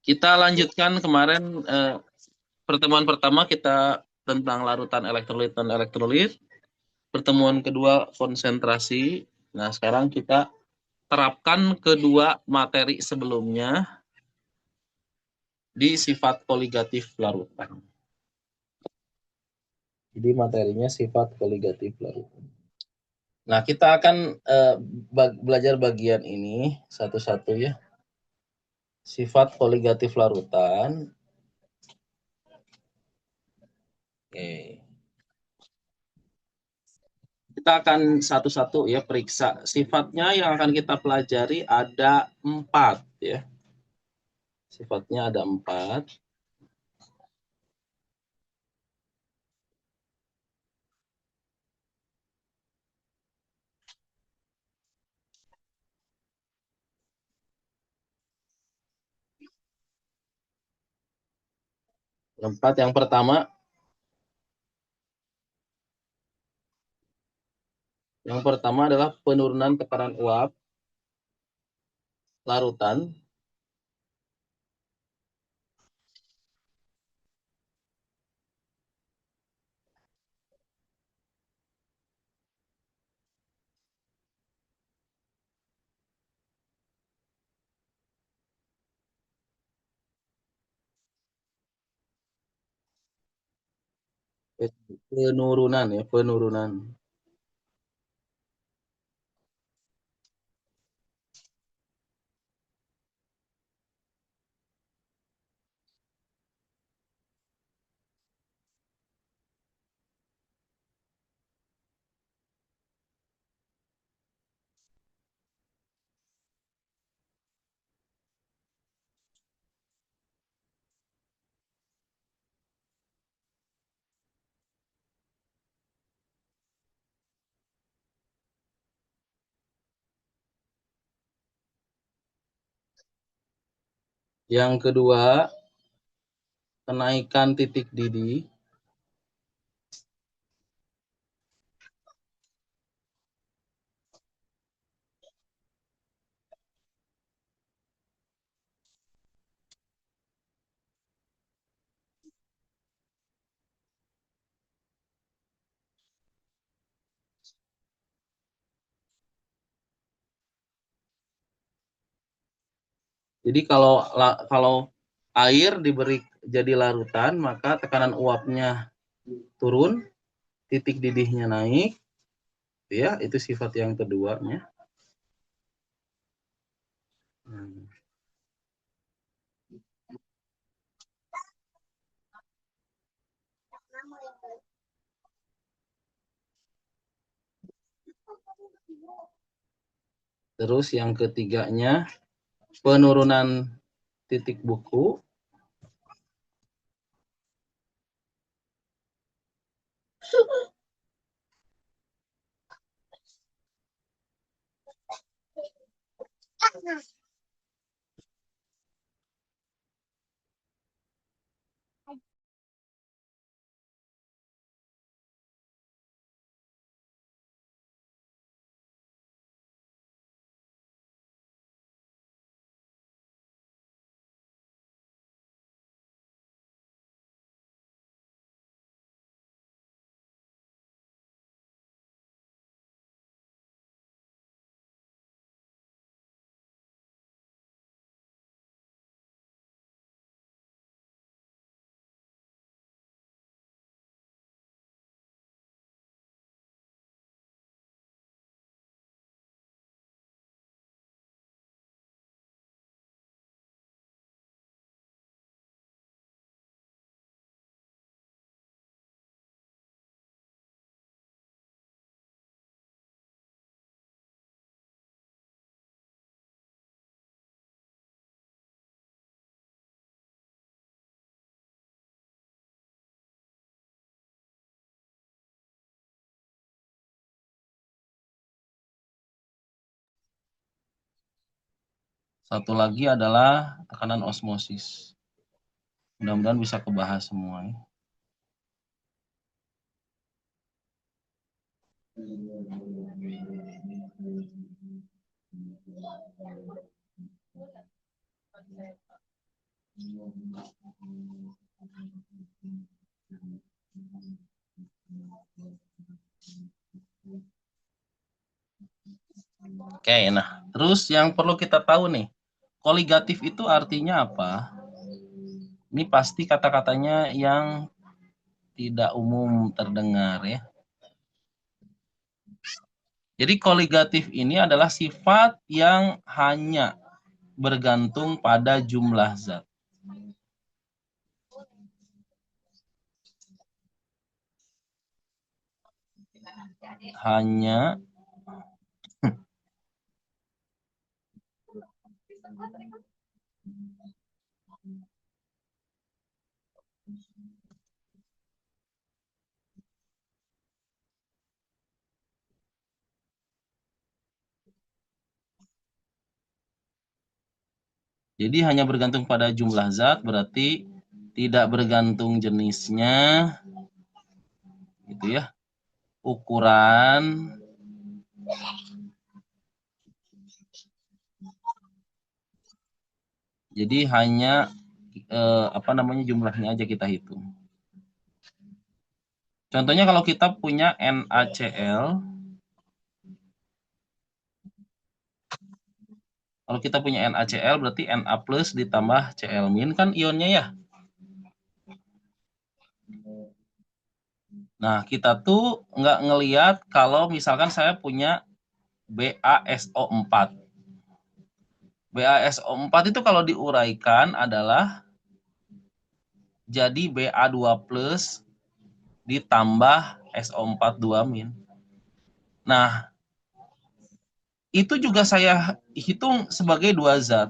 Kita lanjutkan kemarin pertemuan pertama kita tentang larutan elektrolit dan elektrolit. Pertemuan kedua konsentrasi. Nah, sekarang kita terapkan kedua materi sebelumnya di sifat koligatif larutan. Jadi materinya sifat koligatif larutan. Nah, kita akan belajar bagian ini satu-satu ya. Sifat koligatif larutan. Oke. Kita akan satu-satu ya periksa. Sifatnya yang akan kita pelajari ada 4 ya. Sifatnya ada 4. Yang pertama adalah penurunan tekanan uap larutan penurunan ya, penurunan. Yang kedua, kenaikan titik didih. Jadi kalau air diberi jadi larutan, maka tekanan uapnya turun, titik didihnya naik, ya itu sifat yang keduanya. Terus yang ketiganya penurunan titik buku. Satu lagi adalah tekanan osmosis. Mudah-mudahan bisa kebahas semua. Oke, nah terus yang perlu kita tahu nih, koligatif itu artinya apa? Ini pasti kata-katanya yang tidak umum terdengar ya. Jadi koligatif ini adalah sifat yang hanya bergantung pada jumlah zat. Hanya Jadi hanya bergantung pada jumlah zat, berarti tidak bergantung jenisnya, gitu ya. Ukuran, jadi hanya jumlahnya aja kita hitung. Contohnya kalau kita punya NaCl, kalau kita punya NaCl berarti Na plus ditambah Cl min kan ionnya ya. Nah, kita tuh nggak ngelihat kalau misalkan saya punya BaSO4. BaSO4 itu kalau diuraikan adalah jadi Ba2 plus ditambah SO4 2 min. Nah, itu juga saya hitung sebagai dua zat.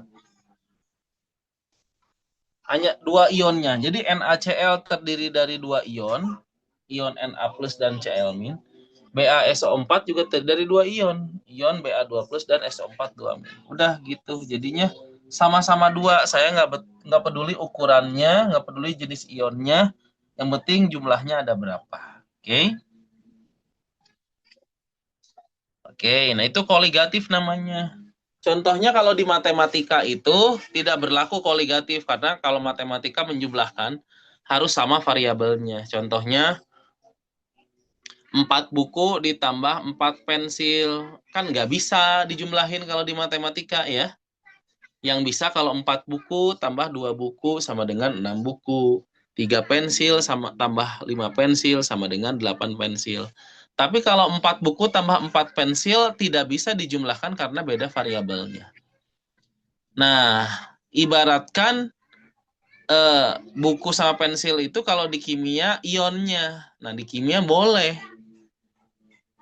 Hanya dua ionnya. Jadi NaCl terdiri dari dua ion, ion Na plus dan Cl min. BaSO4 juga terdiri dari dua ion, ion Ba2 plus dan SO4 2 min. Udah gitu. Jadinya sama-sama dua. Saya nggak peduli ukurannya, nggak peduli jenis ionnya. Yang penting jumlahnya ada berapa. Oke? Oke, nah itu koligatif namanya. Contohnya kalau di matematika itu tidak berlaku koligatif karena kalau matematika menjumlahkan harus sama variabelnya. Contohnya 4 buku ditambah 4 pensil. Kan nggak bisa dijumlahin kalau di matematika ya. Yang bisa kalau 4 buku tambah 2 buku sama dengan 6 buku. 3 pensil sama tambah 5 pensil sama dengan 8 pensil. Tapi kalau 4 buku tambah 4 pensil tidak bisa dijumlahkan karena beda variabelnya. Nah, ibaratkan buku sama pensil itu kalau di kimia ionnya. Nah, di kimia boleh.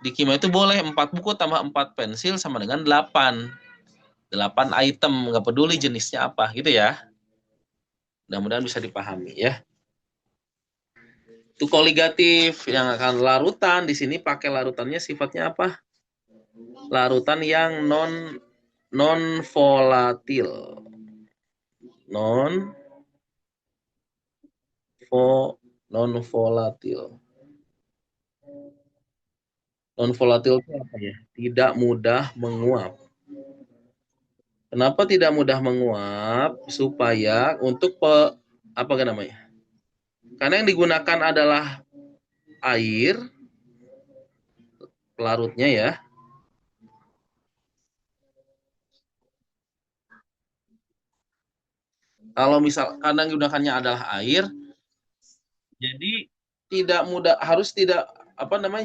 Di kimia itu boleh 4 buku tambah 4 pensil sama dengan 8. 8 item, nggak peduli jenisnya apa, gitu ya. Mudah-mudahan bisa dipahami ya. Itu koligatif yang akan larutan. Di sini pakai larutannya sifatnya apa? Larutan yang non volatil. Non volatil. Non volatil itu apa ya? Tidak mudah menguap. Kenapa tidak mudah menguap? Supaya untuk apa namanya? Karena yang digunakan adalah air pelarutnya ya. Kalau misal karena yang digunakannya adalah air, jadi tidak mudah tidak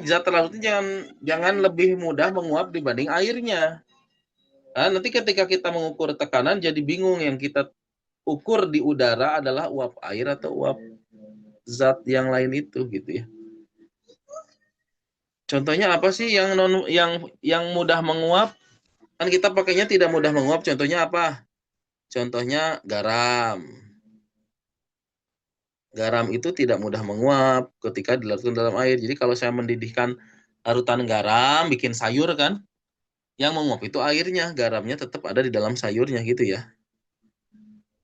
zat larutnya jangan lebih mudah menguap dibanding airnya. Nah, nanti ketika kita mengukur tekanan jadi bingung, yang kita ukur di udara adalah uap air atau uap zat yang lain itu gitu ya. Contohnya apa sih yang mudah menguap? Kan kita pakainya tidak mudah menguap. Contohnya apa? Contohnya garam. Garam itu tidak mudah menguap ketika dilarutkan dalam air. Jadi kalau saya mendidihkan larutan garam, bikin sayur kan, yang menguap itu airnya, garamnya tetap ada di dalam sayurnya gitu ya.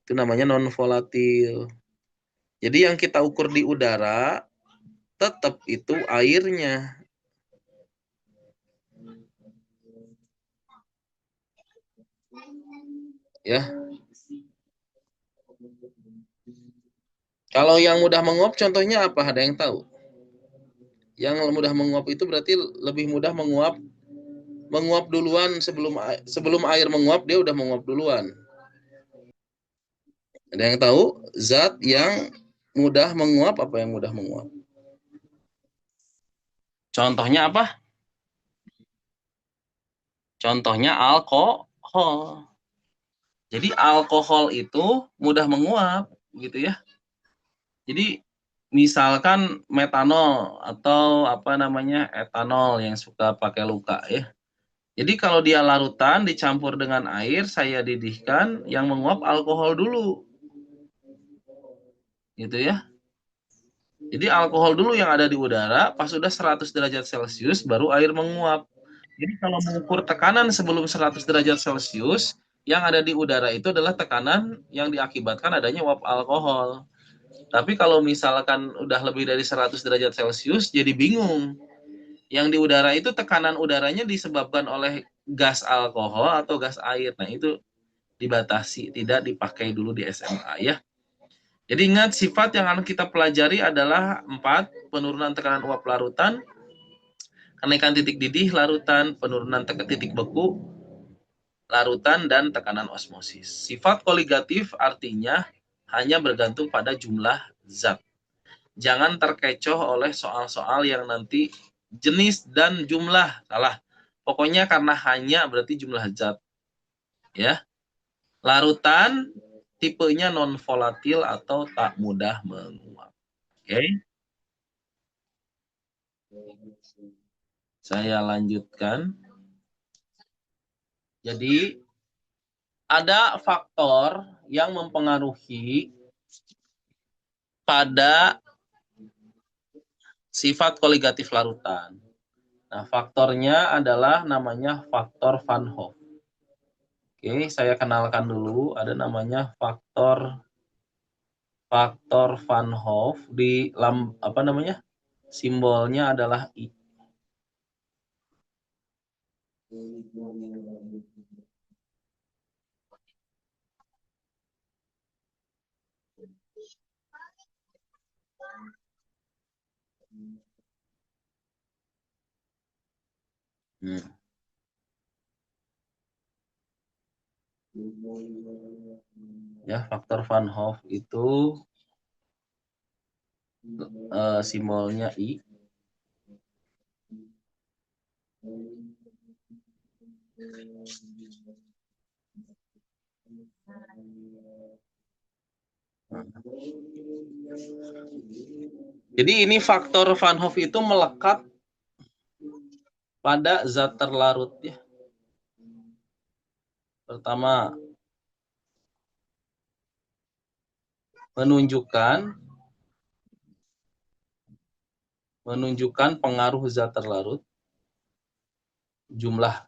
Itu namanya non volatil. Jadi yang kita ukur di udara tetap itu airnya. Ya. Kalau yang mudah menguap contohnya apa? Ada yang tahu? Yang mudah menguap itu berarti lebih mudah menguap menguap duluan sebelum air menguap, dia udah menguap duluan. Ada yang tahu zat yang mudah menguap, apa yang mudah menguap? Contohnya apa? Contohnya alkohol. Jadi alkohol itu mudah menguap gitu ya. Jadi misalkan metanol atau apa namanya etanol yang suka pakai luka ya. Jadi kalau dia larutan dicampur dengan air, saya didihkan, yang menguap alkohol dulu. Gitu ya. Jadi alkohol dulu yang ada di udara, pas sudah 100 derajat Celcius baru air menguap. Jadi kalau mengukur tekanan sebelum 100 derajat Celcius, yang ada di udara itu adalah tekanan yang diakibatkan adanya uap alkohol. Tapi kalau misalkan udah lebih dari 100 derajat Celcius, jadi bingung. Yang di udara itu tekanan udaranya disebabkan oleh gas alkohol atau gas air. Nah, itu dibatasi, tidak dipakai dulu di SMA ya. Jadi ingat, sifat yang akan kita pelajari adalah 4, penurunan tekanan uap larutan, kenaikan titik didih larutan, penurunan titik beku larutan, dan tekanan osmosis. Sifat koligatif artinya hanya bergantung pada jumlah zat. Jangan terkecoh oleh soal-soal yang nanti jenis dan jumlah salah. Pokoknya karena hanya berarti jumlah zat. Ya. Larutan tipenya non volatil atau tak mudah menguap. Oke. Saya lanjutkan. Jadi ada faktor yang mempengaruhi pada sifat koligatif larutan. Nah, faktornya adalah namanya faktor Van Hoff. Oke, saya kenalkan dulu. Ada namanya faktor Van Hoff di apa namanya? Simbolnya adalah I. Hmm. Ya, faktor Van Hoff itu simbolnya I. Jadi ini faktor Van Hoff itu melekat pada zat terlarut ya. Pertama, menunjukkan pengaruh zat terlarut, jumlah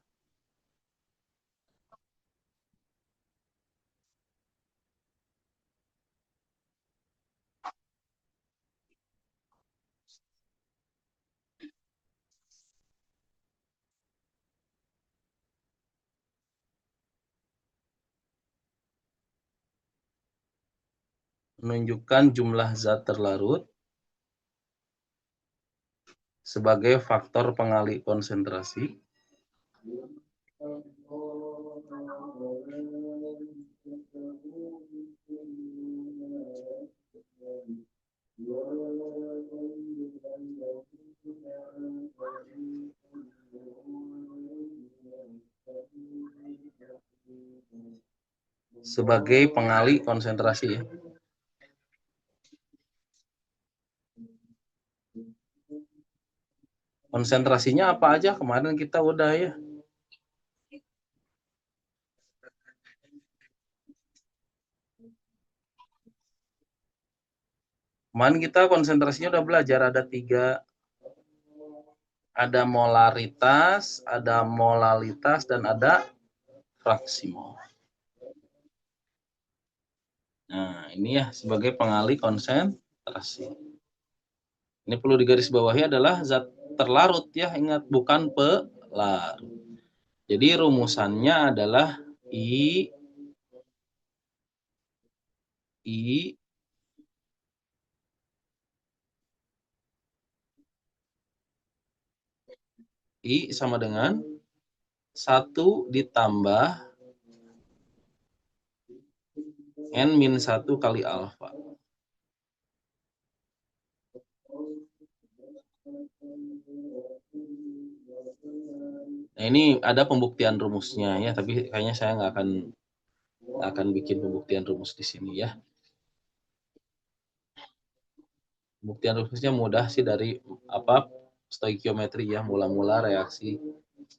menunjukkan jumlah zat terlarut sebagai faktor pengalih konsentrasi. Sebagai pengalih konsentrasi ya. Konsentrasinya apa aja kemarin kita udah ya. Kemarin kita konsentrasinya udah belajar ada 3. Ada molaritas, ada molalitas, dan ada fraksi mol. Nah, ini ya sebagai pengalih konsentrasi. Ini perlu digarisbawahi adalah zat terlarut ya, ingat, bukan pelarut. Jadi rumusannya adalah I I sama dengan 1 ditambah N-1 kali alfa. Nah, ini ada pembuktian rumusnya ya, tapi kayaknya saya nggak akan bikin pembuktian rumus di sini ya. Pembuktian rumusnya mudah sih, dari apa, stoikiometri ya, mula-mula reaksi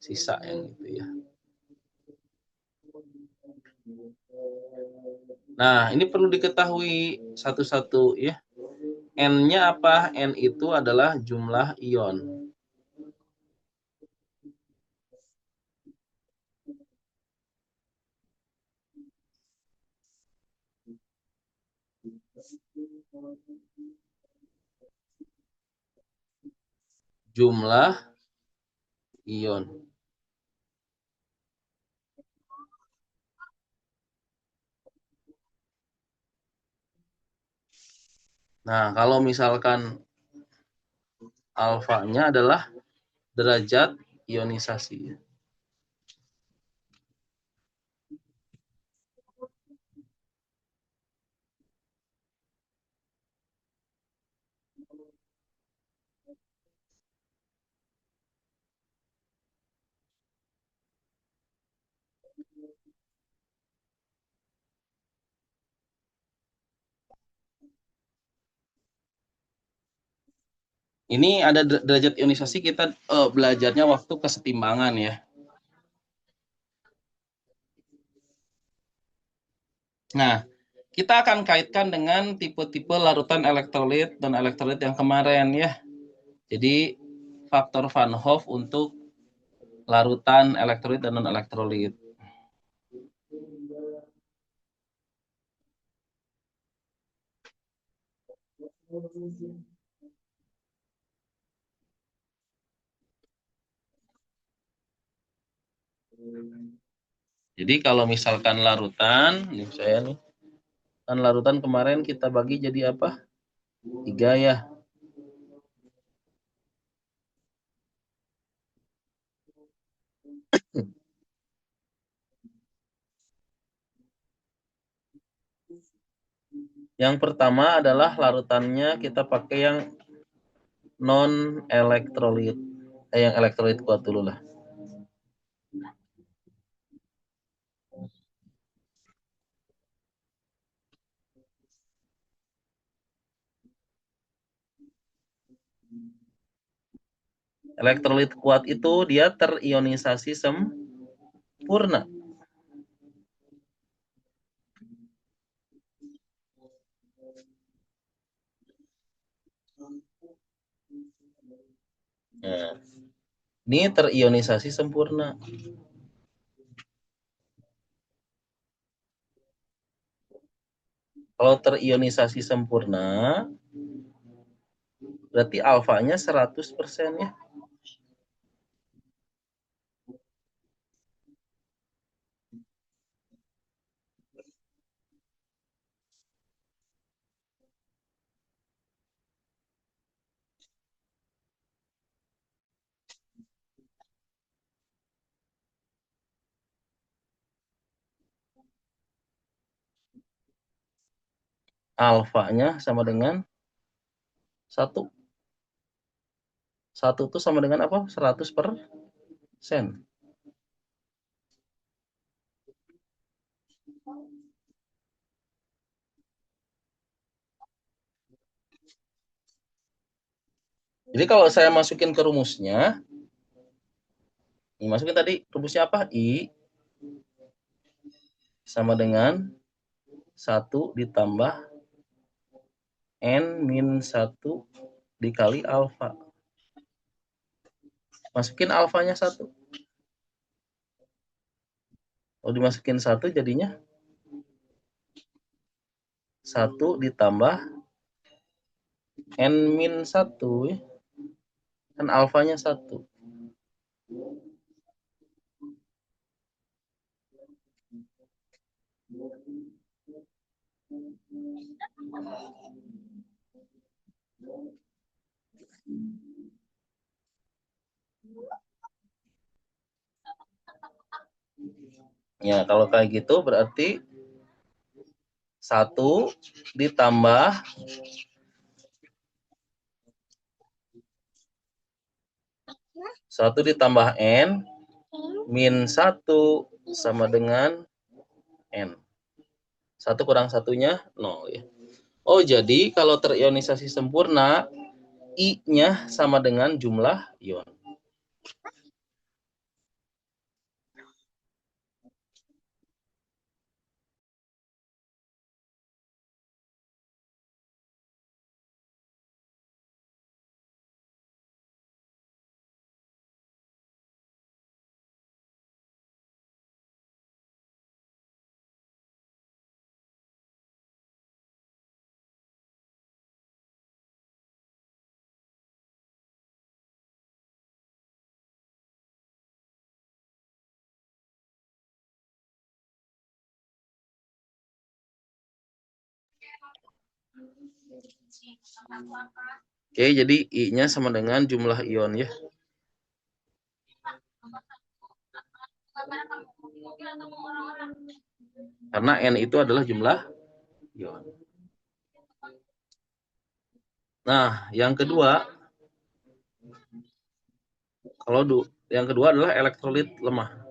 sisa yang gitu ya. Nah, ini perlu diketahui satu-satu ya. N-nya apa? N itu adalah jumlah ion. Jumlah ion. Nah, kalau misalkan alfanya adalah derajat ionisasi. Ini ada derajat ionisasi, kita belajarnya waktu kesetimbangan ya. Nah, kita akan kaitkan dengan tipe-tipe larutan elektrolit dan elektrolit yang kemarin ya. Jadi faktor Van Hoff untuk larutan elektrolit dan non-elektrolit. Jadi kalau misalkan larutan, nih saya nih, kan larutan kemarin kita bagi jadi apa? 3 ya. Yang pertama adalah larutannya kita pakai yang non elektrolit, yang elektrolit kuat dulu lah. Elektrolit kuat itu dia terionisasi sempurna. Nah, ini terionisasi sempurna. Kalau terionisasi sempurna, berarti alfanya 100% ya. Alfanya sama dengan 1. 1 itu sama dengan apa? 100%. Jadi kalau saya masukin ke rumusnya, ini masukin tadi rumusnya apa? I sama dengan 1 ditambah N-1 dikali alfa. Masukin alfanya 1. Kalau dimasukin 1 jadinya 1 ditambah N-1 ya. Kan alfanya 1. Ya, kalau kayak gitu berarti 1 ditambah 1 ditambah N min 1 sama dengan N. 1 kurang satunya 0 ya. Oh, jadi kalau terionisasi sempurna, I-nya sama dengan jumlah ion. Oke, jadi I-nya sama dengan jumlah ion ya. Karena N itu adalah jumlah ion. Nah, yang kedua, yang kedua adalah elektrolit lemah.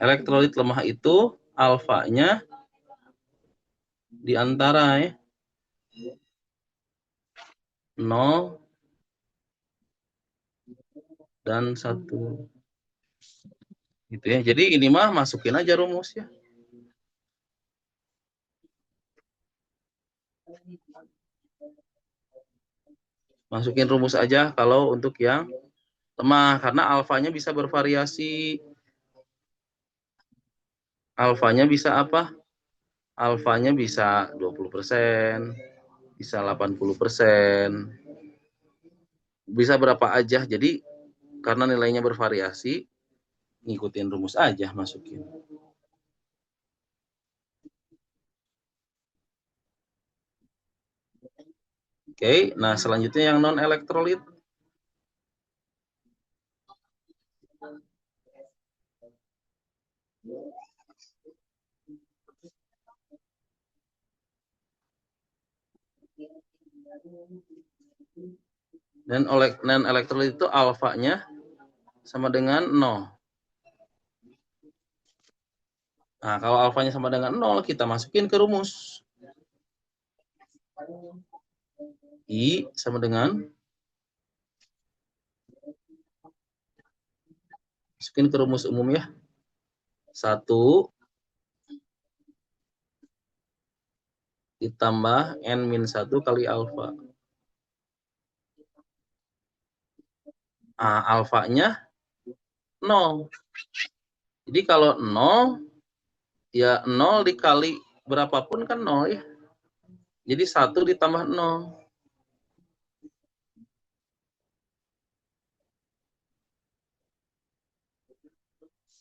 Elektrolit lemah itu alfanya di antara 0 dan 1. Gitu ya. Jadi ini mah masukin aja rumus ya. Masukin rumus aja kalau untuk yang lemah, karena alfanya bisa bervariasi. Alfanya bisa apa? Alfanya bisa 20%, bisa 80%, bisa berapa aja. Jadi karena nilainya bervariasi, ngikutin rumus aja masukin. Oke, nah selanjutnya yang non elektrolit. Dan non elektrolit itu alfanya sama dengan 0. Nah, kalau alfanya sama dengan 0, kita masukin ke rumus. I sama dengan, masukin ke rumus umum ya. 1 ditambah N-1 kali alfa. Nah, alfanya 0. Jadi kalau 0, ya 0 dikali berapapun kan 0 ya. Jadi 1 ditambah 0.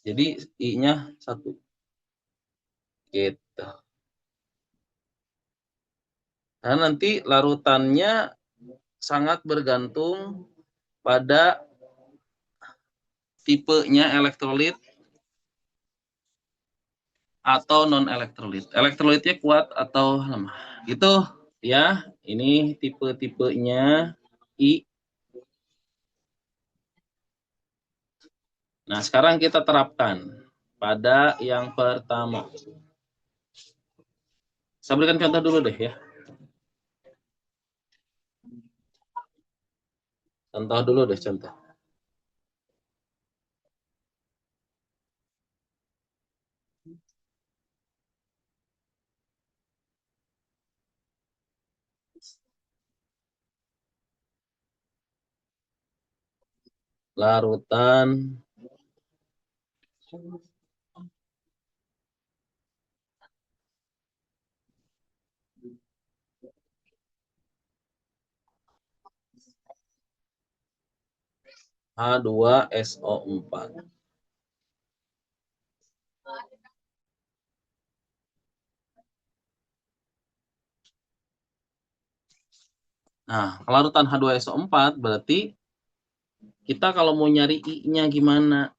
Jadi I-nya 1. Gitu. Nah, nanti larutannya sangat bergantung pada tipenya elektrolit atau non elektrolit. Elektrolitnya kuat atau lemah. Gitu ya. Ini tipe-tipenya I. Nah, sekarang kita terapkan pada yang pertama. Saya berikan contoh dulu deh ya. Contoh dulu deh, contoh. Larutan H2SO4. Nah, larutan H2SO4 berarti kita kalau mau nyari I-nya gimana?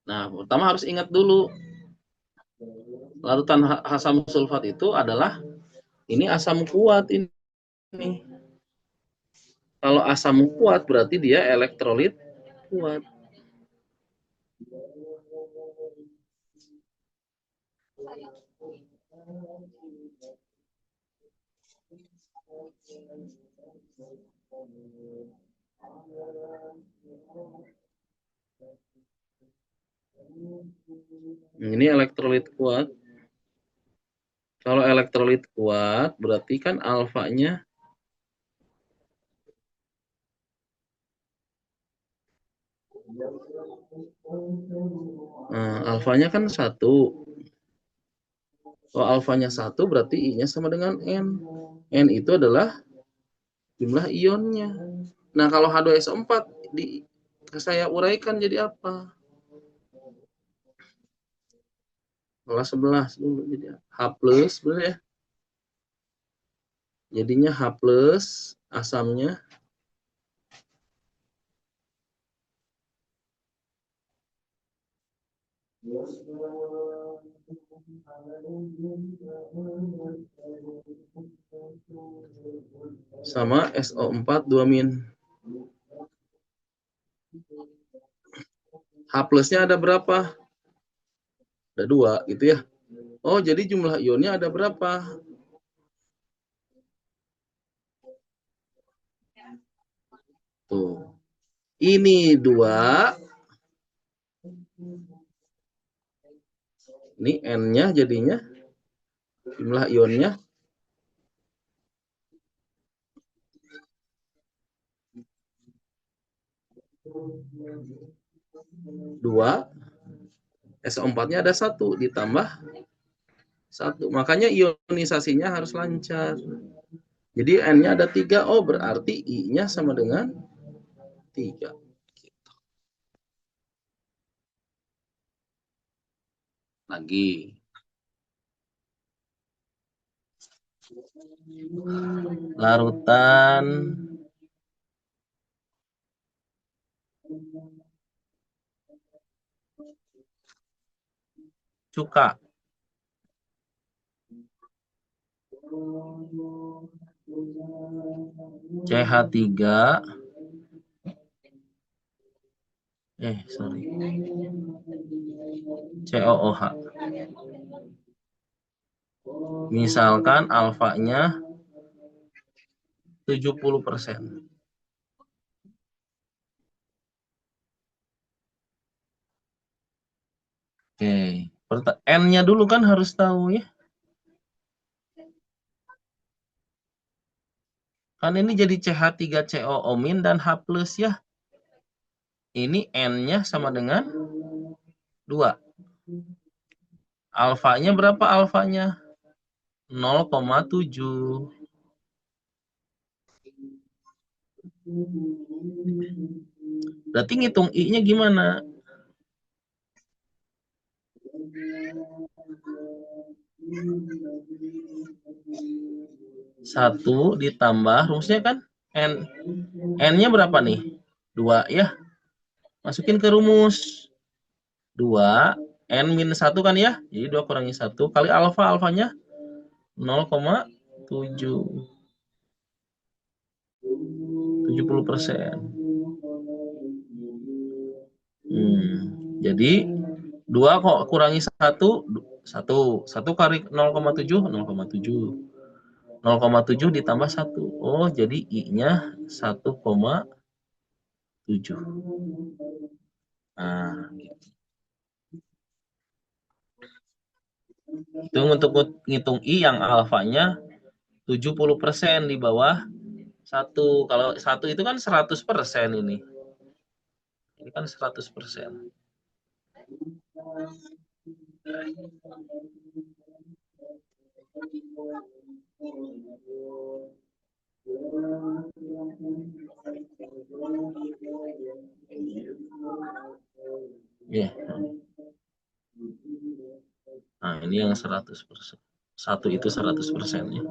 Nah, pertama harus ingat dulu, larutan asam sulfat itu adalah ini asam kuat ini. Kalau asam kuat berarti dia elektrolit kuat. Ini elektrolit kuat. Kalau elektrolit kuat berarti kan alfanya alfanya kan 1. Kalau alfanya 1 berarti I-nya sama dengan N. N itu adalah jumlah ionnya. Nah, kalau H2SO4 saya uraikan jadi apa? Kelas 11 dulu jadi H plus benar ya. Jadinya H plus asamnya sama SO4 2 min. H plusnya ada berapa? Ada 2 gitu ya. Oh, jadi jumlah ionnya ada berapa? Tuh. Ini 2. Ini N-nya jadinya jumlah ionnya 2. SO4-nya ada 1 ditambah 1. Makanya ionisasinya harus lancar. Jadi N-nya ada 3. Oh, berarti I-nya sama dengan 3. Lagi. Larutan cuka. CH3 COOH. Misalkan alfanya 70%. Oke, N-nya dulu kan harus tahu ya. Kan ini jadi CH3COO- dan H plus ya. Ini N-nya sama dengan 2. Alfanya berapa alfanya? 0,7. Berarti ngitung I-nya gimana? 1 ditambah, rumusnya kan N. N-nya berapa nih? 2 ya. Masukin ke rumus. 2, N minus 1 kan ya? Jadi 2 kurangi 1 kali alfa, alfanya 0,7. 70%. Jadi 2 kok kurangi 1, 1 kali 0,7, 0,7. 0,7 ditambah 1. Oh, jadi I-nya 1,7. Nah, itu untuk ngitung I yang alfanya 70% di bawah 1. Kalau 1 itu kan 100% ini. Ini kan 100%. Ya. Nah, ini yang 100%. Satu itu 100% ya.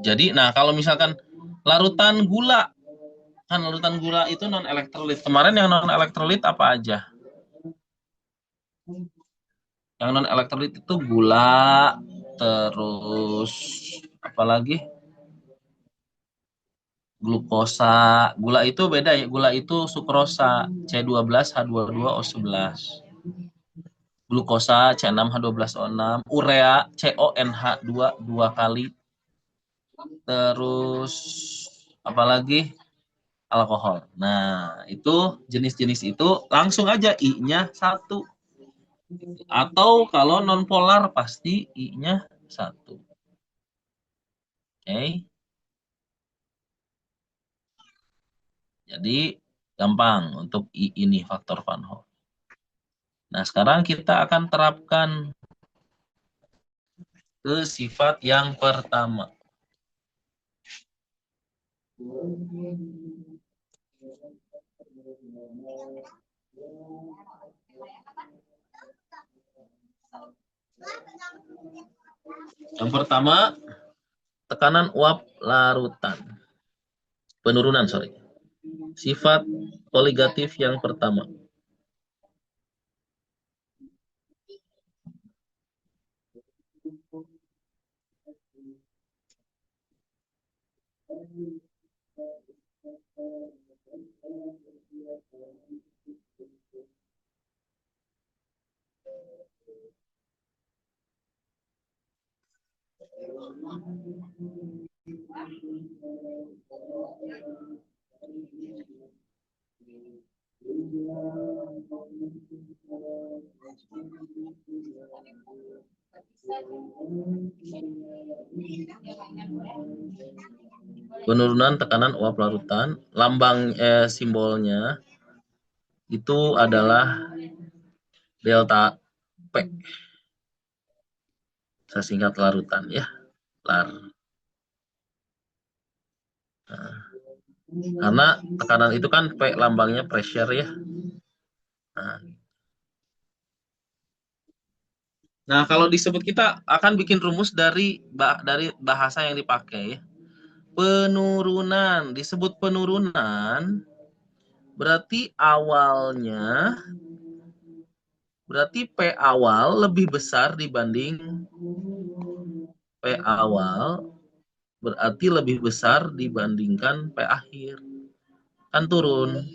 Jadi, nah kalau misalkan larutan gula, kan larutan gula itu non elektrolit. Kemarin yang non elektrolit apa aja? Yang non elektrolit itu gula, terus apalagi? Glukosa. Gula itu beda ya. Gula itu sukrosa C12H22O11. Glukosa C6H12O6, urea CONH2 dua kali. Terus apalagi? Alkohol. Nah, itu jenis-jenis itu langsung aja I-nya 1. Atau kalau non polar pasti I-nya 1. Oke. Jadi gampang untuk I ini faktor Van Hoff. Nah, sekarang kita akan terapkan ke sifat yang pertama. Yang pertama, tekanan uap larutan. Penurunan, sorry. Sifat koligatif yang pertama. Penurunan tekanan uap larutan, lambang simbolnya itu adalah delta P. Saya singkat larutan ya, lar. Nah, karena tekanan itu kan P lambangnya pressure ya. Nah, kalau disebut kita akan bikin rumus dari bahasa yang dipakai. Penurunan, disebut penurunan berarti awalnya berarti P awal lebih besar dibanding P awal berarti lebih besar dibandingkan P akhir. Kan turun.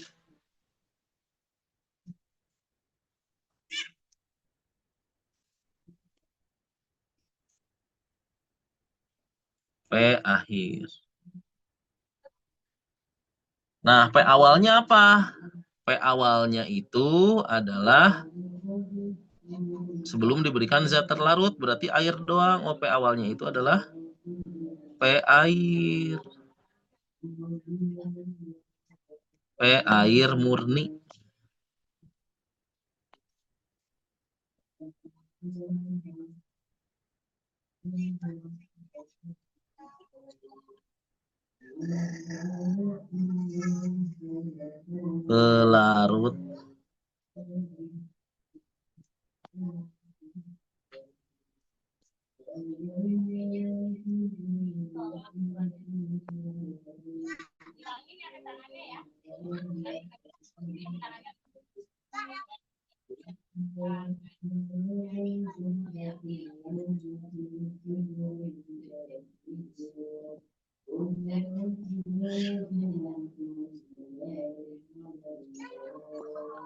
P akhir. Nah, P awalnya apa? P awalnya itu adalah sebelum diberikan zat terlarut, berarti air doang. Oh, P awalnya itu adalah P air. P air murni. Pelarut.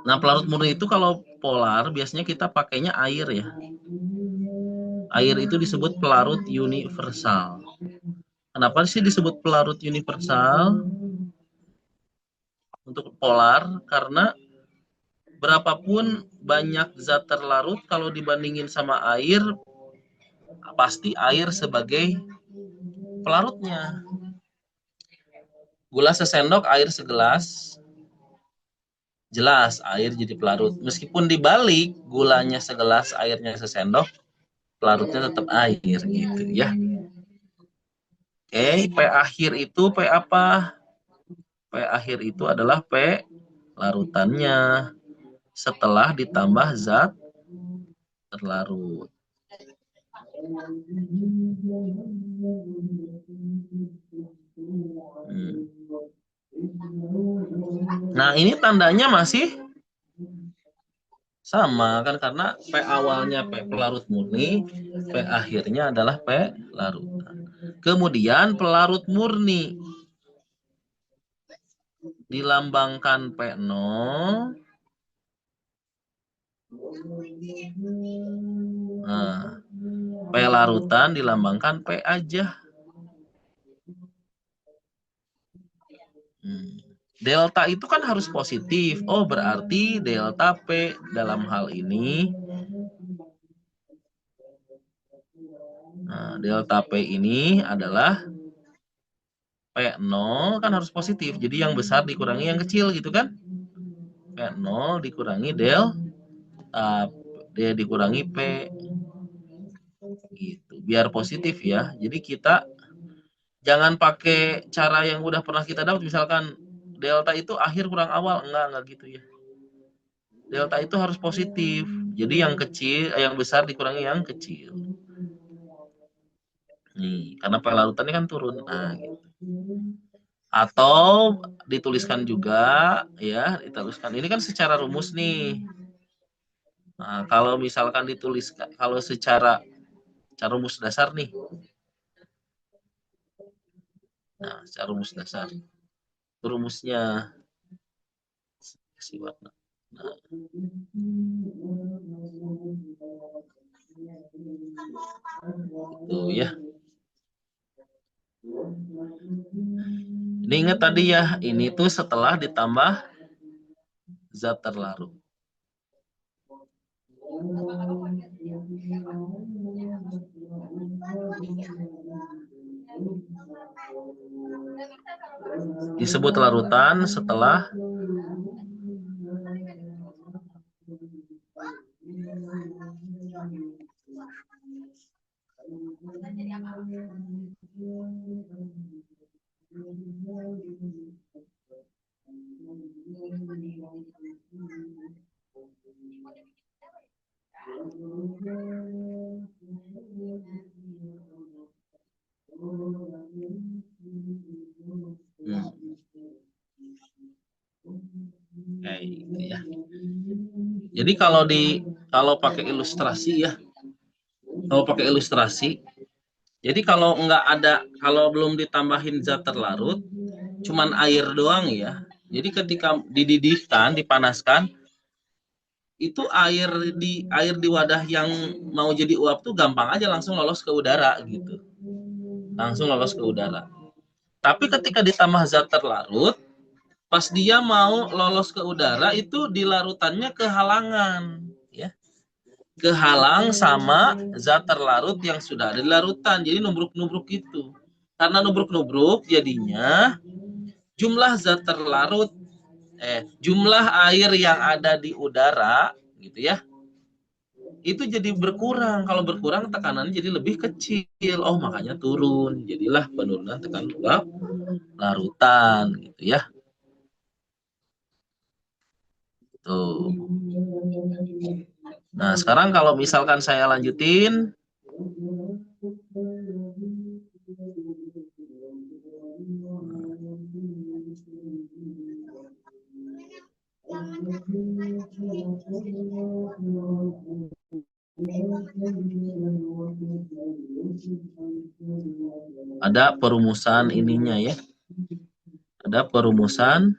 Nah, pelarut murni itu kalau polar biasanya kita pakainya air ya. Air itu disebut pelarut universal. Kenapa sih disebut pelarut universal? Untuk polar karena berapapun banyak zat terlarut kalau dibandingin sama air pasti air sebagai pelarutnya. Gula sesendok, air segelas. jelas air jadi pelarut. Meskipun dibalik gulanya segelas, airnya sesendok, pelarutnya tetap air gitu ya. Oke, P akhir itu P apa? P akhir itu adalah P larutannya setelah ditambah zat terlarut. Nah, ini tandanya masih sama kan, karena P awalnya P pelarut murni, P akhirnya adalah P larutan. Kemudian pelarut murni dilambangkan P0. Nah, P larutan dilambangkan P aja. Delta itu kan harus positif. Oh, berarti delta P dalam hal ini. Nah, delta P ini adalah P0 kan harus positif. Jadi yang besar dikurangi yang kecil gitu kan. P0 dikurangi delta D dikurangi P. Gitu. Biar positif ya. Jadi kita jangan pakai cara yang udah pernah kita dapat. Misalkan delta itu akhir kurang awal. Enggak gitu ya. Delta itu harus positif. Jadi yang kecil, yang besar dikurangi yang kecil. Nih, karena pelarutannya kan turun. Nah, gitu. Atau dituliskan juga ya, dituliskan. Ini kan secara rumus nih. Nah, kalau misalkan dituliskan, kalau secara rumus dasar nih. Nah, secara rumus dasar. Itu rumusnya kasih warna. Nah. Itu ya. Ini ingat tadi ya, ini tuh setelah ditambah zat terlarut. Disebut larutan setelah kayak gitu ya. Jadi kalau pakai ilustrasi ya, jadi kalau nggak ada, kalau belum ditambahin zat terlarut, cuman air doang ya. Jadi ketika dididihkan, dipanaskan, itu air di wadah yang mau jadi uap tuh gampang aja langsung lolos ke udara gitu. Langsung lolos ke udara. Tapi ketika ditambah zat terlarut, pas dia mau lolos ke udara itu di larutannya kehalangan ya. Kehalang sama zat terlarut yang sudah ada di larutan. Jadi nubruk-nubruk gitu. Karena nubruk-nubruk jadinya jumlah zat terlarut jumlah air yang ada di udara gitu ya, itu jadi berkurang. Kalau berkurang tekanannya jadi lebih kecil. Oh, makanya turun. Jadilah penurunan tekanan uap larutan gitu ya. Tuh. Nah, sekarang kalau misalkan saya lanjutin, ada perumusan ininya ya. Ada perumusan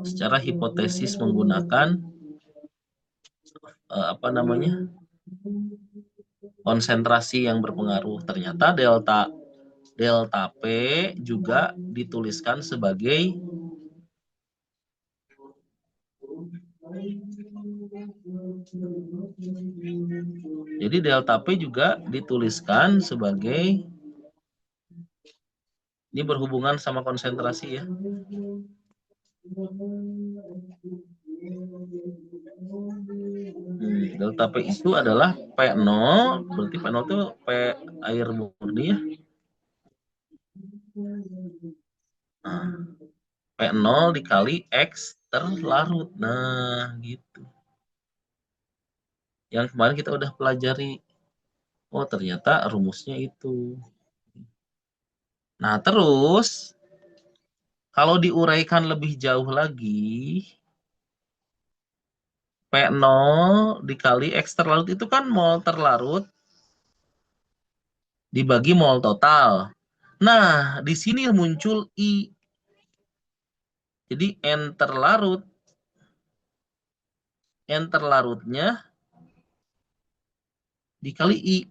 secara hipotesis menggunakan konsentrasi yang berpengaruh. Ternyata delta P juga dituliskan sebagai ini berhubungan sama konsentrasi ya. Delta P itu adalah P0, berarti P0 itu P air murni ya. Nah, P0 dikali X terlarut. Nah, gitu. Yang kemarin kita udah pelajari. Oh, ternyata rumusnya itu. Nah, terus kalau diuraikan lebih jauh lagi, P0 dikali X terlarut itu kan mol terlarut dibagi mol total. Nah, di sini muncul I. Jadi N terlarutnya dikali I.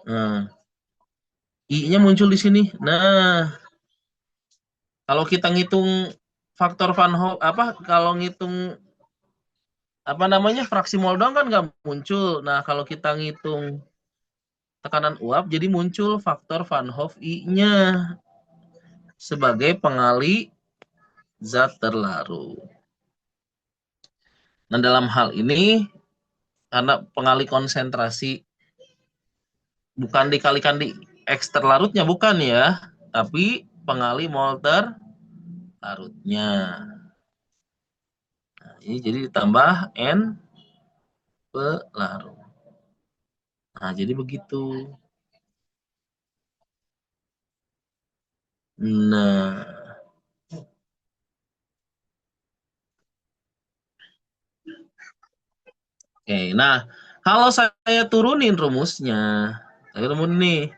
Nah, I-nya muncul di sini. Nah, kalau kita ngitung faktor Van Hoff apa kalau ngitung apa namanya fraksi mol doang kan nggak muncul. Nah, kalau kita ngitung tekanan uap jadi muncul faktor Van Hoff I-nya sebagai pengali zat terlarut. Nah, dalam hal ini karena pengali konsentrasi bukan dikalikan di X terlarutnya bukan ya, tapi pengali mol terlarutnya. Nah, ini jadi ditambah N pelarut. Nah, jadi begitu. Nah, oke. Nah, kalau saya turunin rumusnya, saya turunin nih,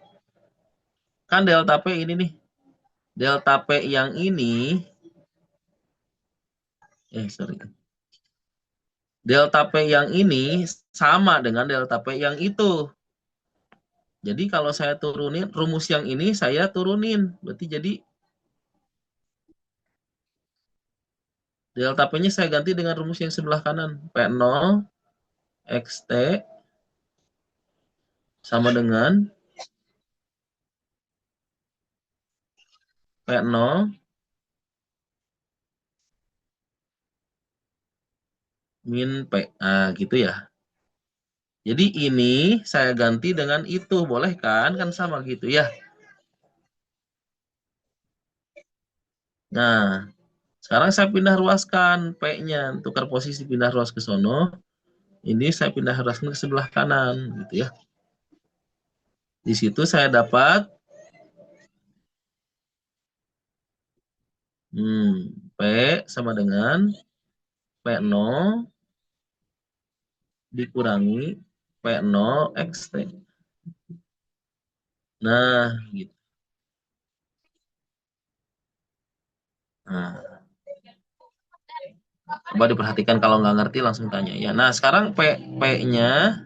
kan delta P ini nih. Delta P yang ini, sorry. Delta P yang ini sama dengan delta P yang itu. Jadi kalau saya turunin rumus yang ini, saya turunin. Berarti jadi delta P-nya saya ganti dengan rumus yang sebelah kanan. P0 XT sama dengan P0 min P. Nah, gitu ya. Jadi ini saya ganti dengan itu, boleh kan? Kan sama gitu ya. Nah, sekarang saya pindah ruaskan P-nya, tukar posisi pindah ruas ke sono. Ini saya pindah ruaskan ke sebelah kanan, gitu ya. Di situ saya dapat P sama dengan P0 dikurangi P0 XT. Nah, gitu. Nah, coba diperhatikan kalau nggak ngerti langsung tanya ya. Nah, sekarang P-nya,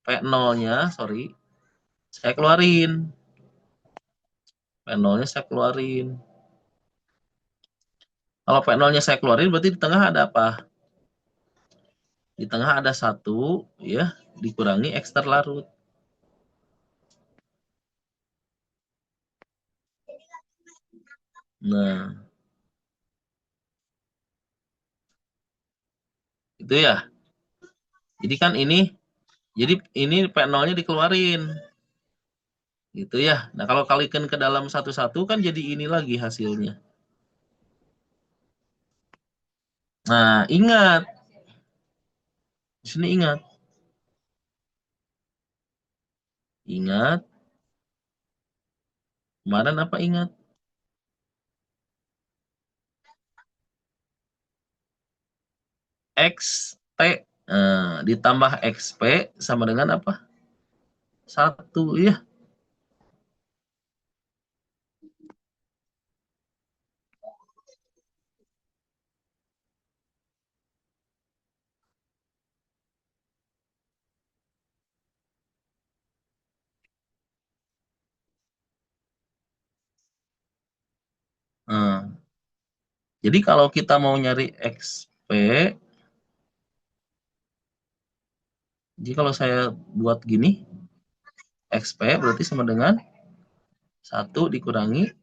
P0-nya, sorry, saya keluarin. P0-nya saya keluarin. Kalau P0-nya saya keluarin berarti di tengah ada apa? Di tengah ada 1 ya, dikurangi X terlarut. Nah, itu ya. Jadi kan ini P0-nya dikeluarin. Gitu ya. Nah, kalau kalikan ke dalam satu-satu kan jadi ini lagi hasilnya. Nah, ingat. Di sini ingat. Ingat. Kemarin apa ingat? XT ditambah XP sama dengan apa? 1 ya. Nah, jadi kalau kita mau nyari XP, jadi kalau saya buat gini, XP berarti sama dengan 1 dikurangi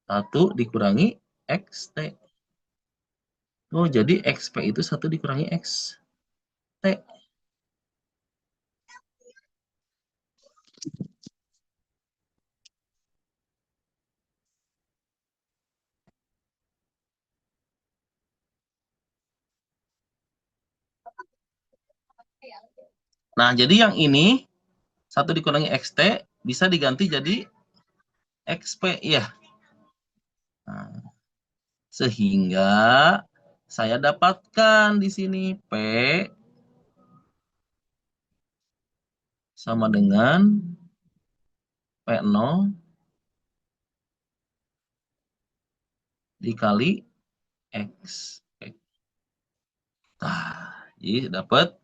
1 dikurangi XT. Oh, jadi XP itu 1 dikurangi XT. Nah, jadi yang ini 1 dikurangi XT bisa diganti jadi XP ya. Nah, sehingga saya dapatkan di sini P sama dengan P0 dikali X. Nah, jadi dapat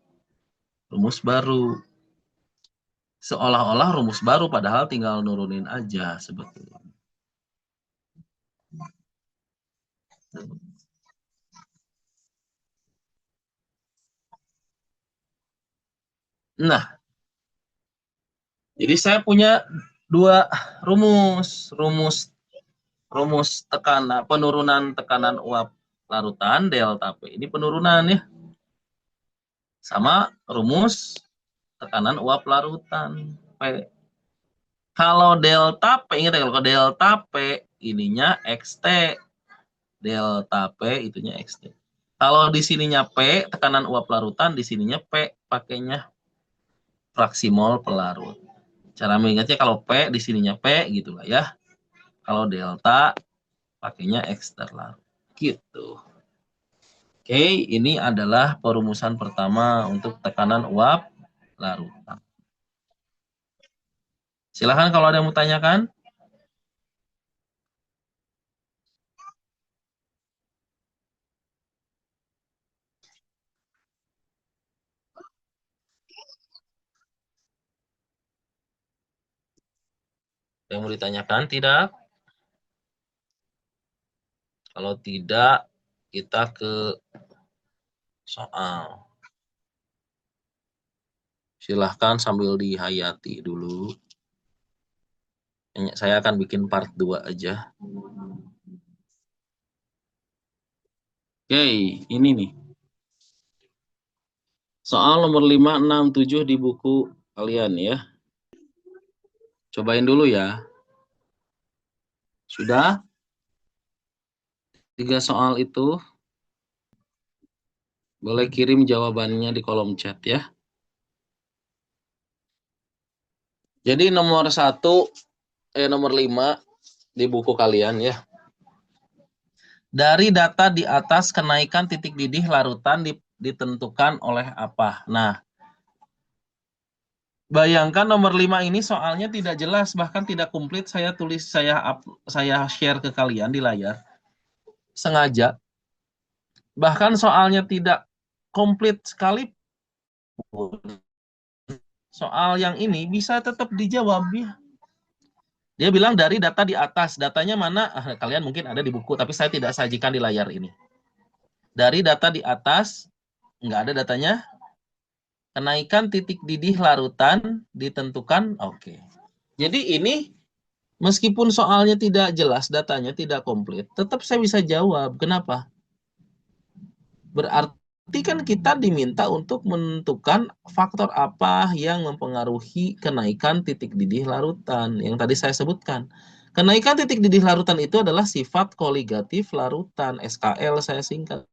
rumus baru. Seolah-olah rumus baru, padahal tinggal nurunin aja sebetulnya. Nah, jadi saya punya dua rumus. Rumus penurunan tekanan uap larutan delta P. Ini penurunan ya. Sama rumus tekanan uap larutan P. Kalau delta P, ingat ya, kalau delta P ininya XT. Delta P itunya XT. Kalau di sininya P, tekanan uap larutan, di sininya P, pakainya fraksi mol pelarut. Cara mengingatnya kalau P, di sininya P, gitulah ya. Kalau delta, pakainya X terlarut. Gitu. Oke, ini adalah perumusan pertama untuk tekanan uap larutan. Silahkan kalau ada yang mau tanyakan. Yang mau ditanyakan, tidak? Kalau tidak, kita ke soal. Silahkan sambil dihayati dulu. Saya akan bikin part 2 aja. Oke, ini nih. Soal nomor 5, 6, 7 di buku kalian ya. Cobain dulu ya. Sudah? 3 soal itu. Boleh kirim jawabannya di kolom chat ya. Jadi nomor 5 di buku kalian ya. Dari data di atas kenaikan titik didih larutan ditentukan oleh apa? Nah, bayangkan nomor 5 ini soalnya tidak jelas, bahkan tidak komplit. Saya share ke kalian di layar. Sengaja. Bahkan soalnya tidak komplit sekali. Soal yang ini bisa tetap dijawab ya. Dia bilang dari data di atas. Datanya mana? Kalian mungkin ada di buku, tapi saya tidak sajikan di layar ini. Dari data di atas, nggak ada datanya. Kenaikan titik didih larutan ditentukan. Oke. Jadi ini meskipun soalnya tidak jelas, datanya tidak komplit, tetap saya bisa jawab. Kenapa? Berarti kan kita diminta untuk menentukan faktor apa yang mempengaruhi kenaikan titik didih larutan yang tadi saya sebutkan. Kenaikan titik didih larutan itu adalah sifat koligatif larutan, SKL saya singkat.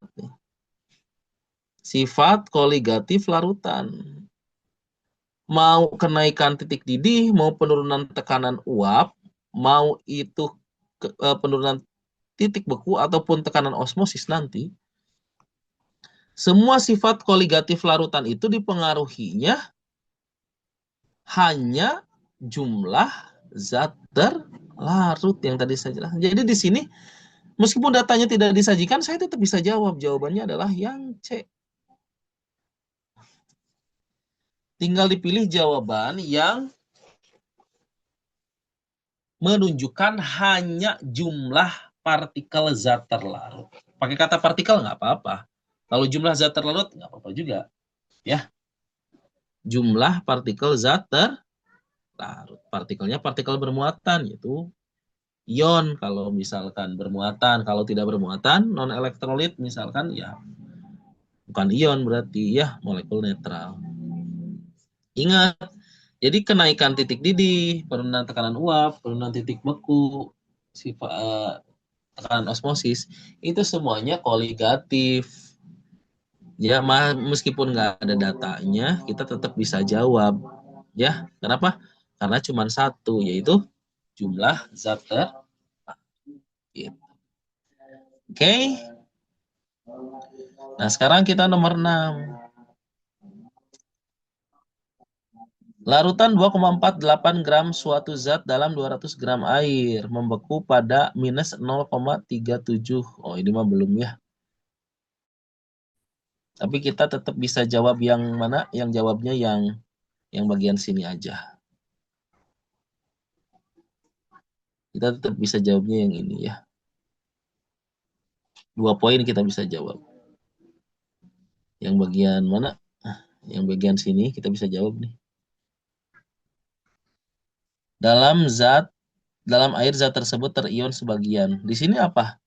Sifat koligatif larutan. Mau kenaikan titik didih, mau penurunan tekanan uap, mau itu penurunan titik beku ataupun tekanan osmosis nanti, semua sifat koligatif larutan itu dipengaruhinya hanya jumlah zat terlarut yang tadi saya jelaskan. Jadi di sini meskipun datanya tidak disajikan, saya tetap bisa jawab. Jawabannya adalah yang C. Tinggal dipilih jawaban yang menunjukkan hanya jumlah partikel zat terlarut. Pakai kata partikel nggak apa-apa. Kalau jumlah zat terlarut nggak apa-apa juga. Ya, jumlah partikel zat terlarut. Partikelnya partikel bermuatan, yaitu ion kalau misalkan bermuatan. Kalau tidak bermuatan, non elektrolit misalkan ya bukan ion berarti ya molekul netral. Ingat, jadi kenaikan titik didih, penurunan tekanan uap, penurunan titik beku, tekanan osmosis, itu semuanya koligatif. Ya, meskipun nggak ada datanya, kita tetap bisa jawab. Ya, kenapa? Karena cuma satu, yaitu jumlah zat gitu. Oke. Nah, sekarang kita nomor 6. Larutan 2,48 gram suatu zat dalam 200 gram air membeku pada minus 0,37. Oh, ini mah belum ya. Tapi kita tetap bisa jawab yang mana? Yang jawabnya yang bagian sini aja. Kita tetap bisa jawabnya yang ini ya. 2 poin kita bisa jawab. Yang bagian mana? Yang bagian sini kita bisa jawab nih. Dalam air zat tersebut terion sebagian. Di sini apa?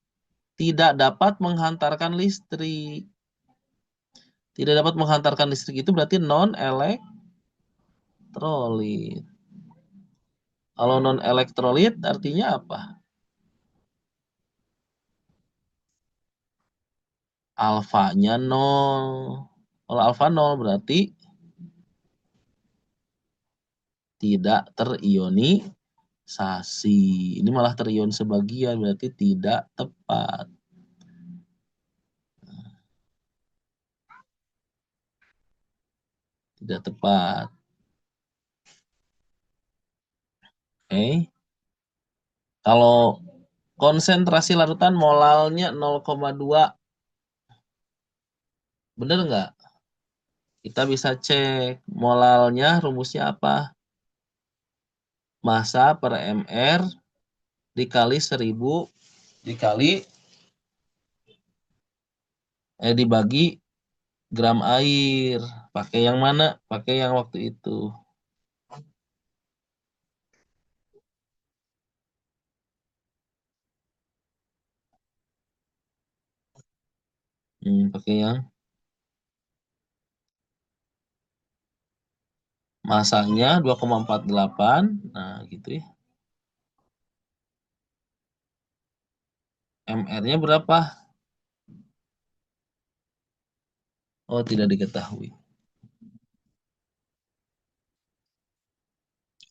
Tidak dapat menghantarkan listrik. Tidak dapat menghantarkan listrik itu berarti non elektrolit. Kalau non elektrolit artinya apa? Alfanya 0. Kalau alfa 0 berarti tidak terionisasi. Ini malah terion sebagian berarti tidak tepat. Tidak tepat. Oke. Kalau konsentrasi larutan molalnya 0,2. Bener nggak? Kita bisa cek molalnya rumusnya apa? Massa per mr dikali 1000 dibagi gram air. Pakai yang mana? Pakai yang waktu itu. Pakai yang masanya 2,48. Nah, gitu ya. MR-nya berapa? Oh, tidak diketahui.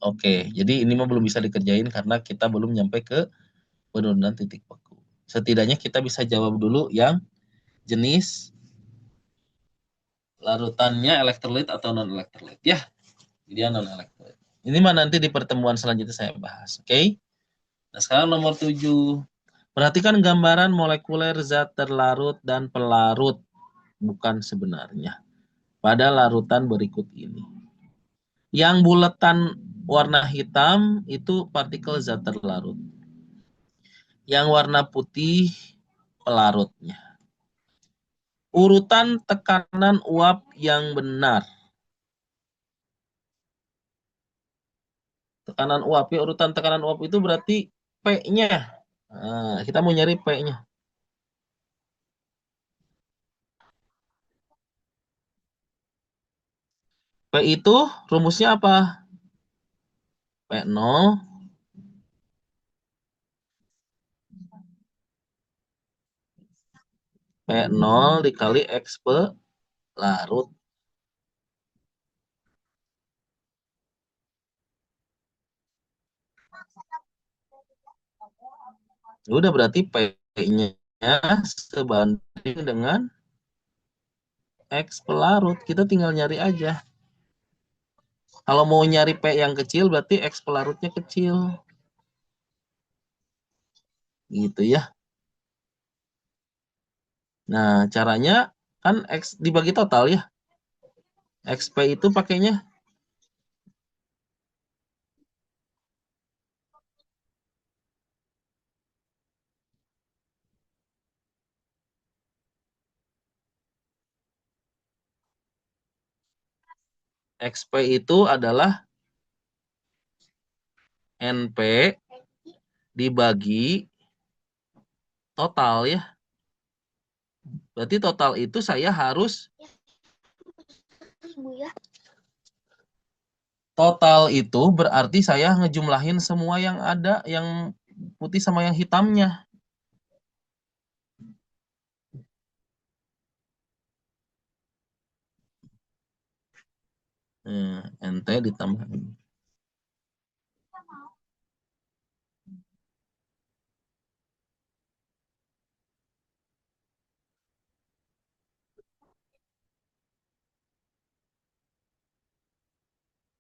Oke, jadi ini mah belum bisa dikerjain karena kita belum nyampe ke penurunan titik beku. Setidaknya kita bisa jawab dulu yang jenis larutannya elektrolit atau non elektrolit ya. Dia non elektrolit. Ini mah nanti di pertemuan selanjutnya saya bahas. Oke. Nah, sekarang nomor 7. Perhatikan gambaran molekuler zat terlarut dan pelarut bukan sebenarnya pada larutan berikut ini. Yang bulatan warna hitam itu partikel zat terlarut. Yang warna putih pelarutnya. Urutan tekanan uap yang benar. Tekanan uap ya, urutan tekanan uap itu berarti P-nya. Nah, kita mau nyari P-nya. P itu rumusnya apa? P0 P0 dikali X pelarut. Udah berarti P-nya sebanding dengan X pelarut. Kita tinggal nyari aja. Kalau mau nyari P yang kecil berarti X pelarutnya kecil. Gitu ya. Nah, caranya kan X dibagi total ya. XP itu pakainya XP itu adalah NP dibagi total ya. Berarti total itu saya harus total itu berarti saya ngejumlahin semua yang ada, yang putih sama yang hitamnya. NT ditambah ini.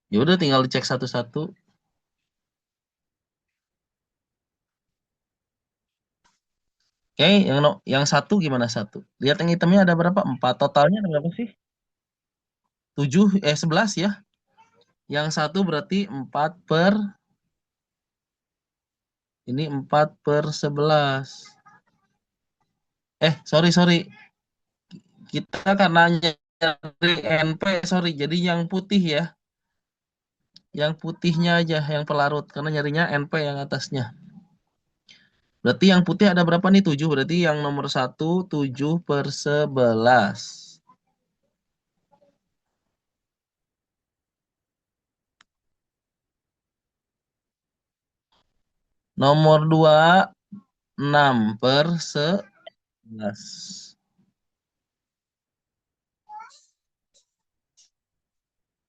Ya udah tinggal dicek satu-satu. Oke, yang satu gimana satu? Lihat yang hitamnya ada berapa? 4. Totalnya ada berapa sih? 7, 11 ya. Yang satu berarti 4 per, ini 4/11. Sorry, sorry. Kita karena nyari NP, sorry. Jadi yang putih ya. Yang putihnya aja, yang pelarut. Karena nyarinya NP yang atasnya. Berarti yang putih ada berapa nih? 7. Berarti yang nomor 1, 7/11. Nomor 2, 6/11.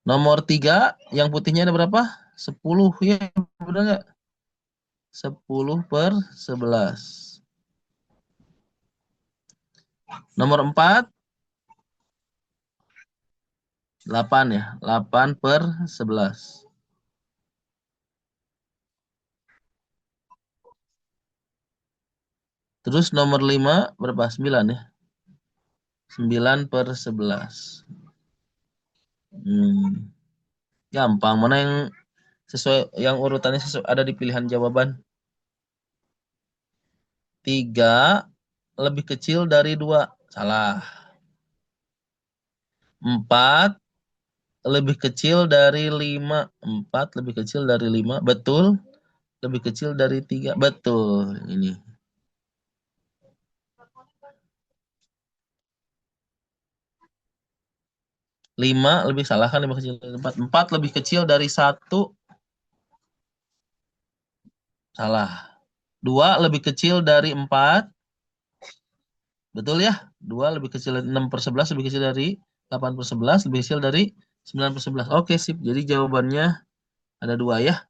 Nomor 3, yang putihnya ada berapa? 10 ya, benar nggak? 10/11. Nomor 4, 8 ya. 8/11. Terus nomor 5 berapa? 9 ya. 9/11. Gampang. Mana yang sesuai, yang urutannya sesuai, ada di pilihan jawaban. 3 lebih kecil dari 2. Salah. 4 lebih kecil dari 5. 4 lebih kecil dari 5. Betul. Lebih kecil dari 3. Betul. Ini. 5 lebih, salah kan, lebih kecil dari 4. 4 lebih kecil dari 1. Salah. 2 lebih kecil dari 4. Betul ya? 2 lebih kecil dari 6/11, lebih kecil dari 8/11, lebih kecil dari 9/11. Oke, sip. Jadi jawabannya ada 2 ya.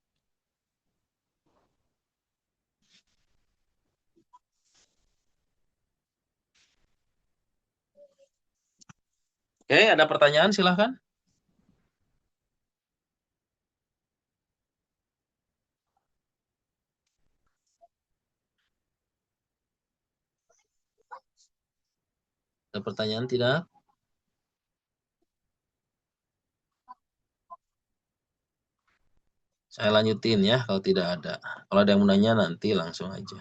Oke, ada pertanyaan silahkan. Ada pertanyaan tidak? Saya lanjutin ya kalau tidak ada. Kalau ada yang mau nanya nanti langsung aja.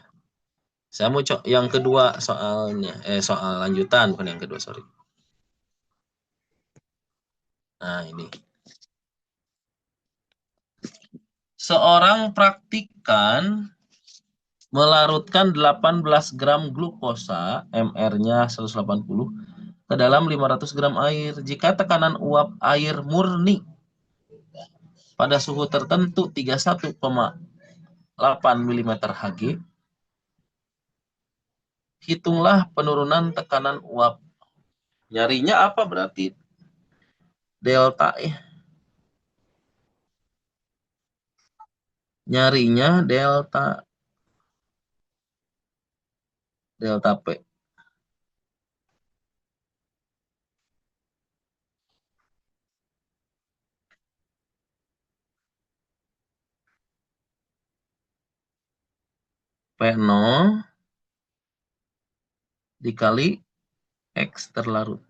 Saya mau yang kedua soalnya. Soal lanjutan, bukan yang kedua, sorry. Nah, ini. Seorang praktikan melarutkan 18 gram glukosa, MR-nya 180, ke dalam 500 gram air. Jika tekanan uap air murni pada suhu tertentu 31,8 mm Hg, hitunglah penurunan tekanan uap. Nyarinya apa berarti? Delta ya. Nyarinya delta. Delta P. P0 dikali X terlarut.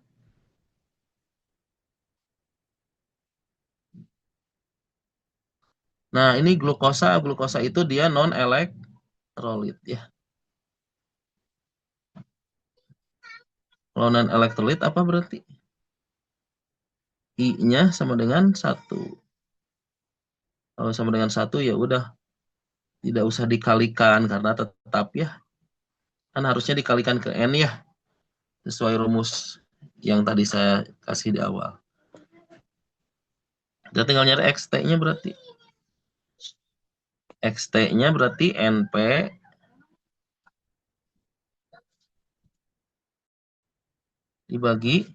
Nah, ini glukosa. Glukosa itu dia non-elektrolit ya. Kalau non-elektrolit apa berarti? I-nya sama dengan 1. Kalau sama dengan 1 ya udah, tidak usah dikalikan karena tetap ya. Kan harusnya dikalikan ke N ya, sesuai rumus yang tadi saya kasih di awal. Kita tinggal nyari XT-nya berarti. XT-nya berarti NP dibagi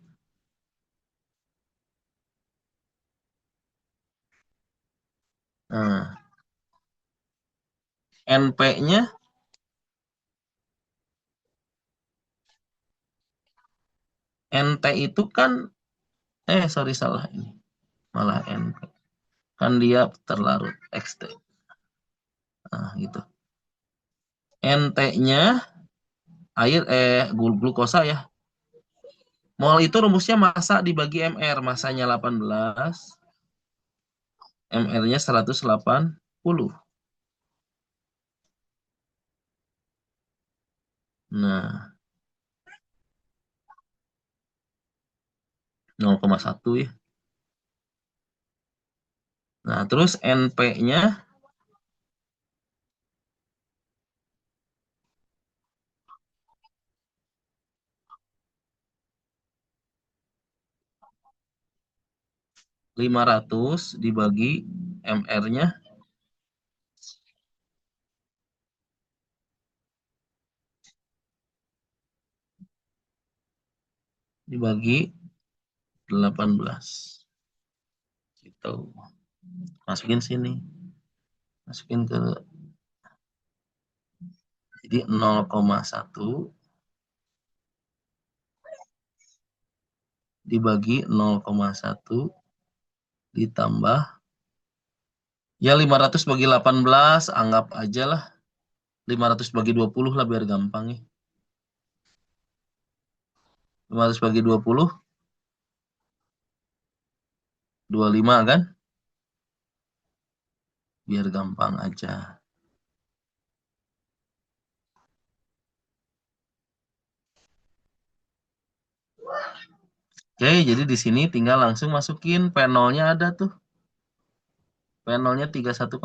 NP-nya NT itu kan sorry salah ini. Malah NP. Kan dia terlarut XT. Nah, gitu. NT-nya air glukosa ya. Mol itu rumusnya massa dibagi MR, massanya 18, MR-nya 180. Nah, 0,1 ya. Nah, terus NP-nya (500) dibagi MR-nya dibagi 18. Gitu. Masukin sini. Masukin ke jadi 0,1 dibagi 0,1 ditambah ya 500 bagi 18, anggap aja lah 500 bagi 20 lah biar gampang ya. 500 bagi 20 25 kan? Biar gampang aja. Oke, jadi di sini tinggal langsung masukin P0-nya ada tuh. P0-nya 31,8.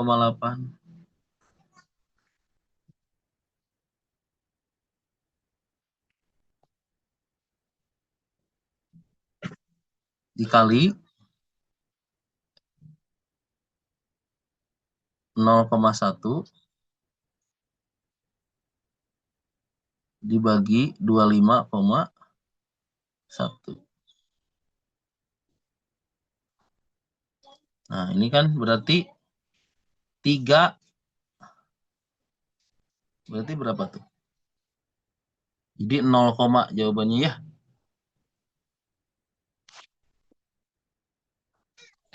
Dikali 0,1 dibagi 25,1. Nah, ini kan berarti 3. Berarti berapa tuh? Jadi 0, jawabannya ya.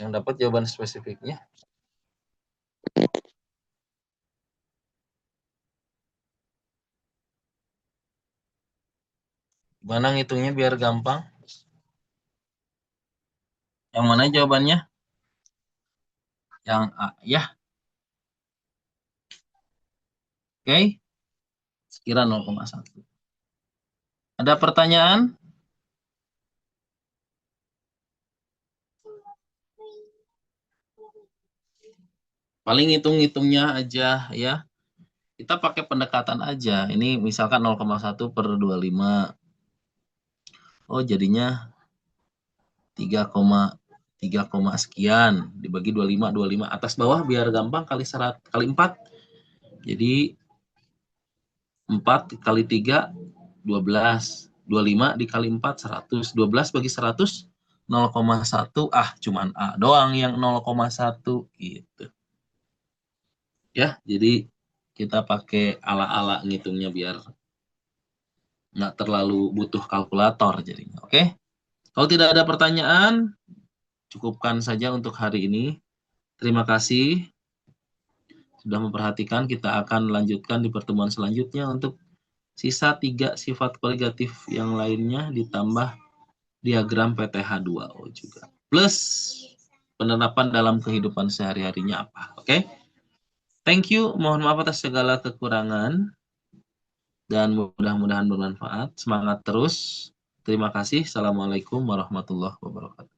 Yang dapat jawaban spesifiknya. Mana ngitungnya biar gampang? Yang mana jawabannya? Yang A ya. Oke. Sekira 0,1. Ada pertanyaan? Paling hitung-hitungnya aja ya. Kita pakai pendekatan aja. Ini misalkan 0,1 per 25. Oh, jadinya 3, sekian dibagi 25 atas bawah biar gampang kali 4. Jadi 4 kali 3 12. 25 dikali 4 100. 12 bagi 100 0,1. Cuman A doang yang 0,1 gitu. Ya, jadi kita pakai ala-ala ngitungnya biar nggak terlalu butuh kalkulator jadinya. Oke? Kalau tidak ada pertanyaan, cukupkan saja untuk hari ini. Terima kasih sudah memperhatikan. Kita akan lanjutkan di pertemuan selanjutnya untuk sisa 3 sifat koligatif yang lainnya ditambah diagram PTH2O juga. Plus penerapan dalam kehidupan sehari-harinya apa. Oke? Thank you. Mohon maaf atas segala kekurangan. Dan mudah-mudahan bermanfaat. Semangat terus. Terima kasih. Assalamualaikum warahmatullahi wabarakatuh.